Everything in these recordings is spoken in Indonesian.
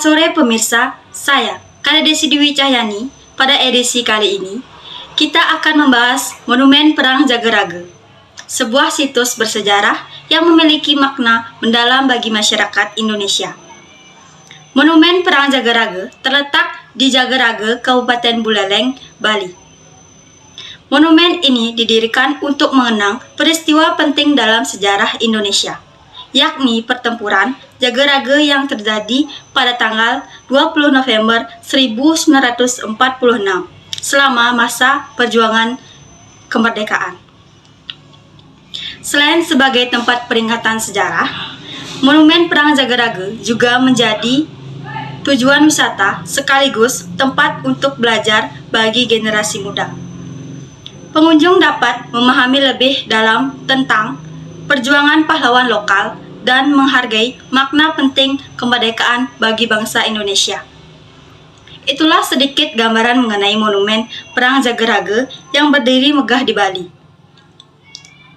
Selamat sore pemirsa, saya Kade Desi Dwi Cahyani. Pada edisi kali ini, kita akan membahas Monumen Perang Jagaraga, sebuah situs bersejarah yang memiliki makna mendalam bagi masyarakat Indonesia. Monumen Perang Jagaraga terletak di Jagaraga, Kabupaten Buleleng, Bali. Monumen ini didirikan untuk mengenang peristiwa penting dalam sejarah Indonesia, yakni pertempuran Jagaraga yang terjadi pada tanggal 20 November 1946 selama masa perjuangan kemerdekaan. Selain sebagai tempat peringatan sejarah, Monumen Perang Jagaraga juga menjadi tujuan wisata sekaligus tempat untuk belajar bagi generasi muda. Pengunjung dapat memahami lebih dalam tentang perjuangan pahlawan lokal dan menghargai makna penting kemerdekaan bagi bangsa Indonesia. Itulah sedikit gambaran mengenai Monumen Perang Jagaraga yang berdiri megah di Bali.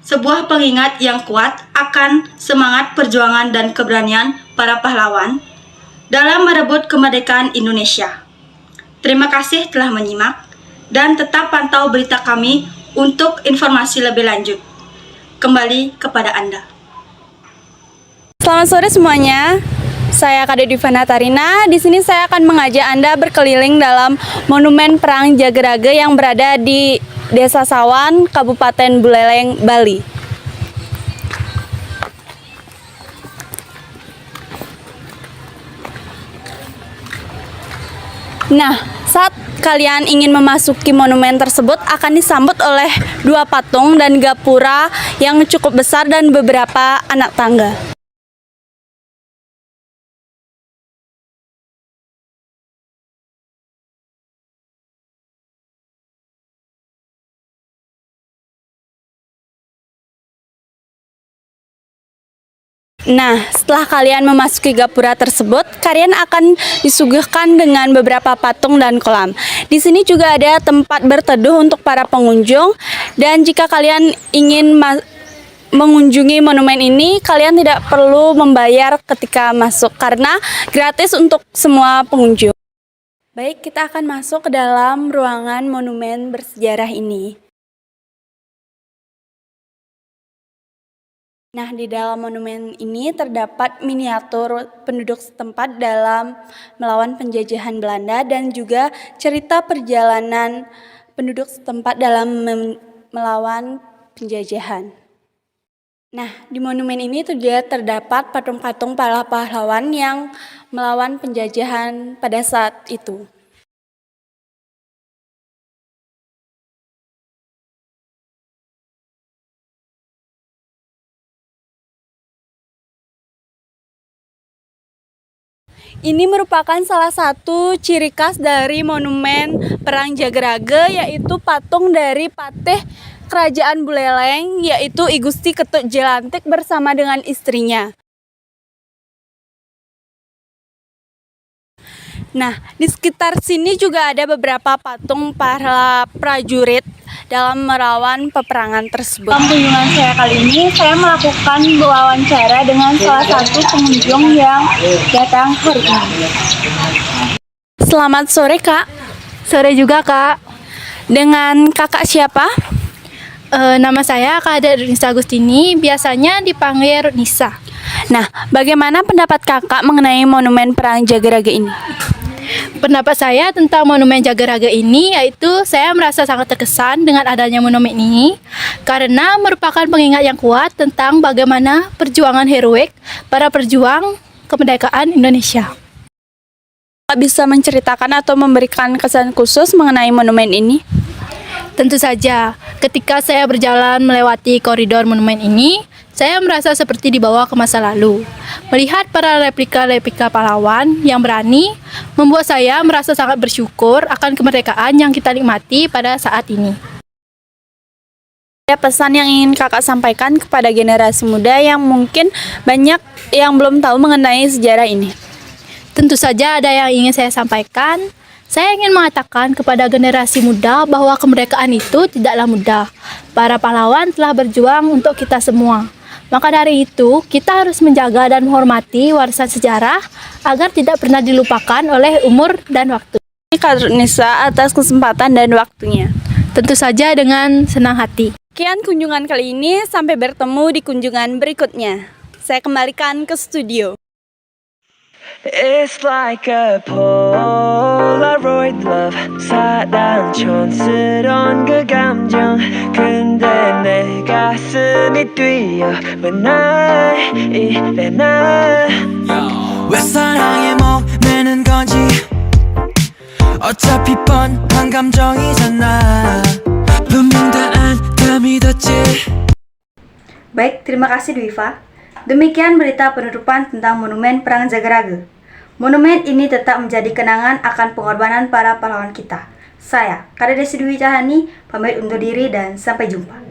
Sebuah pengingat yang kuat akan semangat perjuangan dan keberanian para pahlawan dalam merebut kemerdekaan Indonesia. Terima kasih telah menyimak dan tetap pantau berita kami untuk informasi lebih lanjut. Kembali kepada Anda. Selamat sore semuanya. Saya Kade Divana Tarina. Di sini saya akan mengajak Anda berkeliling dalam Monumen Perang Jagaraga yang berada di Desa Sawan, Kabupaten Buleleng, Bali. Nah, saat kalian ingin memasuki monumen tersebut akan disambut oleh dua patung dan gapura yang cukup besar dan beberapa anak tangga. Nah, setelah kalian memasuki gapura tersebut, kalian akan disuguhkan dengan beberapa patung dan kolam. Di sini juga ada tempat berteduh untuk para pengunjung. Dan jika kalian ingin mengunjungi monumen ini, kalian tidak perlu membayar ketika masuk karena gratis untuk semua pengunjung. Baik, kita akan masuk ke dalam ruangan monumen bersejarah ini. Nah, di dalam monumen ini terdapat miniatur penduduk setempat dalam melawan penjajahan Belanda dan juga cerita perjalanan penduduk setempat dalam melawan penjajahan. Nah, di monumen ini juga terdapat patung-patung para pahlawan yang melawan penjajahan pada saat itu. Ini merupakan salah satu ciri khas dari Monumen Perang Jagaraga, yaitu patung dari Patih Kerajaan Buleleng, yaitu I Gusti Ketut Jelantik bersama dengan istrinya. Nah, di sekitar sini juga ada beberapa patung para prajurit dalam merawan peperangan tersebut. Dalam kunjungan saya kali ini, saya melakukan wawancara dengan salah satu pengunjung yang datang hari ini. Selamat sore, Kak. Sore juga, Kak. Dengan Kakak siapa? Nama saya Kak Nisa Agustini, biasanya dipanggil Nisa. Nah, bagaimana pendapat Kakak mengenai Monumen Perang Jagaraga ini? Pendapat saya tentang Monumen Jagaraga ini yaitu saya merasa sangat terkesan dengan adanya monumen ini karena merupakan pengingat yang kuat tentang bagaimana perjuangan heroik para perjuang kemerdekaan Indonesia. Kakak bisa menceritakan atau memberikan kesan khusus mengenai monumen ini? Tentu saja, ketika saya berjalan melewati koridor monumen ini, saya merasa seperti dibawa ke masa lalu. Melihat para replika-replika pahlawan yang berani membuat saya merasa sangat bersyukur akan kemerdekaan yang kita nikmati pada saat ini. Ada pesan yang ingin Kakak sampaikan kepada generasi muda yang mungkin banyak yang belum tahu mengenai sejarah ini? Tentu saja ada yang ingin saya sampaikan. Saya ingin mengatakan kepada generasi muda bahwa kemerdekaan itu tidaklah mudah. Para pahlawan telah berjuang untuk kita semua. Maka dari itu, kita harus menjaga dan menghormati warisan sejarah agar tidak pernah dilupakan oleh umur dan waktu. Kak Nisa atas kesempatan dan waktunya. Tentu saja dengan senang hati. Sekian kunjungan kali ini, sampai bertemu di kunjungan berikutnya. Saya kembalikan ke studio. It's like a Polaroid love 사랑 촌스러운 그 감정 근데 내 가슴이 뛰어 when I 이래 나 왜 사랑에 목매는 건지 어차피 뻔한 감정이잖아 분명 다 믿었지. Baik, terima kasih Dwiva. Demikian berita penutupan tentang Monumen Perang Jagaraga. Monumen ini tetap menjadi kenangan akan pengorbanan para pahlawan kita. Saya, Kade Desi Dwi Cahani, pamit undur diri dan sampai jumpa.